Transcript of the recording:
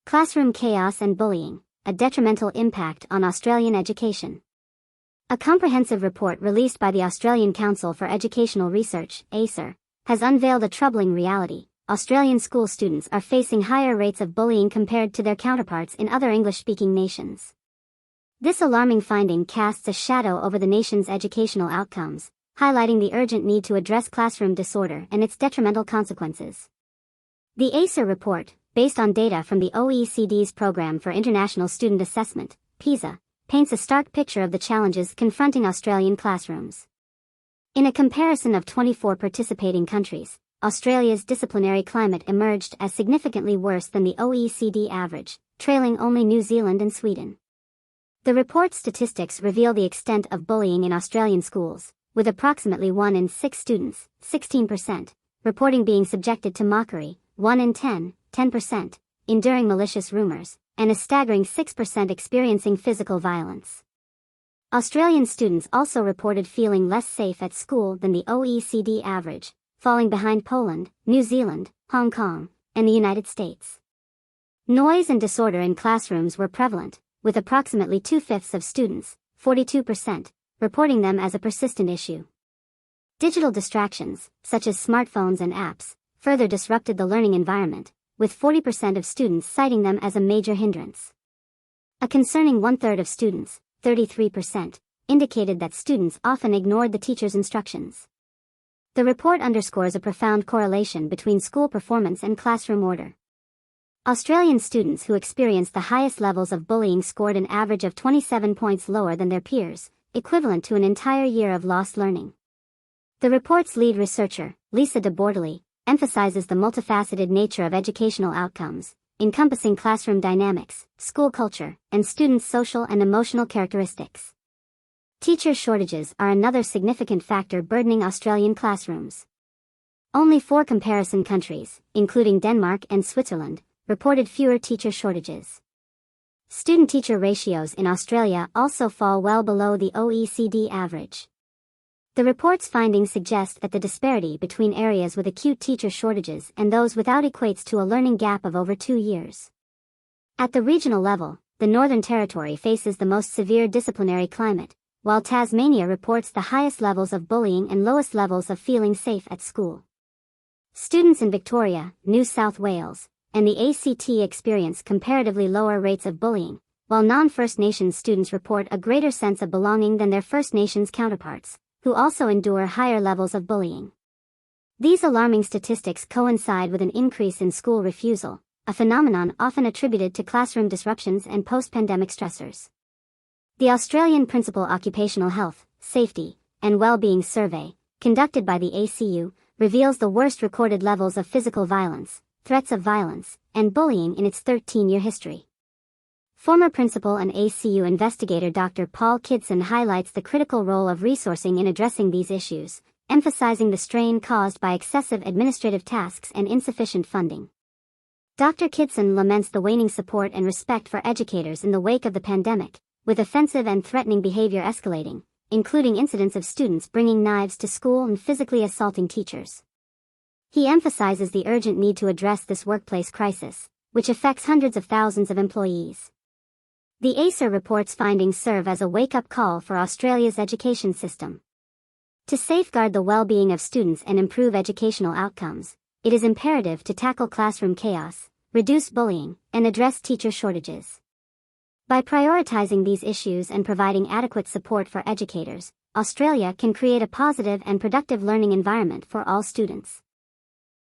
Classroom Chaos and Bullying, a Detrimental Impact on Australian Education. A comprehensive report released by the Australian Council for Educational Research, ACER, has unveiled a troubling reality. Australian school students are facing higher rates of bullying compared to their counterparts in other English-speaking nations. This alarming finding casts a shadow over the nation's educational outcomes, highlighting the urgent need to address classroom disorder and its detrimental consequences. The ACER report, based on data from the OECD's Programme for International Student Assessment, PISA, paints a stark picture of the challenges confronting Australian classrooms. In a comparison of 24 participating countries, Australia's disciplinary climate emerged as significantly worse than the OECD average, trailing only New Zealand and Sweden. The report's statistics reveal the extent of bullying in Australian schools, with approximately 1 in 6 students, 16%, reporting being subjected to mockery, 1 in 10, 10%, enduring malicious rumors, and a staggering 6% experiencing physical violence. Australian students also reported feeling less safe at school than the OECD average, falling behind Poland, New Zealand, Hong Kong, and the United States. Noise and disorder in classrooms were prevalent, with approximately 2/5 of students, 42%, reporting them as a persistent issue. Digital distractions, such as smartphones and apps, further disrupted the learning environment, with 40% of students citing them as a major hindrance. A concerning 1/3 of students, 33%, indicated that students often ignored the teacher's instructions. The report underscores a profound correlation between school performance and classroom order. Australian students who experienced the highest levels of bullying scored an average of 27 points lower than their peers, equivalent to an entire year of lost learning. The report's lead researcher, Lisa de Bortoli, emphasizes the multifaceted nature of educational outcomes, encompassing classroom dynamics, school culture, and students' social and emotional characteristics. Teacher shortages are another significant factor burdening Australian classrooms. Only 4 comparison countries, including Denmark and Switzerland, reported fewer teacher shortages. Student-teacher ratios in Australia also fall well below the OECD average. The report's findings suggest that the disparity between areas with acute teacher shortages and those without equates to a learning gap of over 2 years. At the regional level, the Northern Territory faces the most severe disciplinary climate, while Tasmania reports the highest levels of bullying and lowest levels of feeling safe at school. Students in Victoria, New South Wales, and the ACT experience comparatively lower rates of bullying, while non-First Nations students report a greater sense of belonging than their First Nations counterparts, who also endure higher levels of bullying. These alarming statistics coincide with an increase in school refusal, a phenomenon often attributed to classroom disruptions and post-pandemic stressors. The Australian Principal Occupational Health, Safety, and Wellbeing Survey, conducted by the ACU, reveals the worst recorded levels of physical violence, threats of violence, and bullying in its 13-year history. Former principal and ACU investigator Dr. Paul Kidson highlights the critical role of resourcing in addressing these issues, emphasizing the strain caused by excessive administrative tasks and insufficient funding. Dr. Kidson laments the waning support and respect for educators in the wake of the pandemic, with offensive and threatening behavior escalating, including incidents of students bringing knives to school and physically assaulting teachers. He emphasizes the urgent need to address this workplace crisis, which affects hundreds of thousands of employees. The ACER report's findings serve as a wake-up call for Australia's education system. To safeguard the well-being of students and improve educational outcomes, it is imperative to tackle classroom chaos, reduce bullying, and address teacher shortages. By prioritizing these issues and providing adequate support for educators, Australia can create a positive and productive learning environment for all students.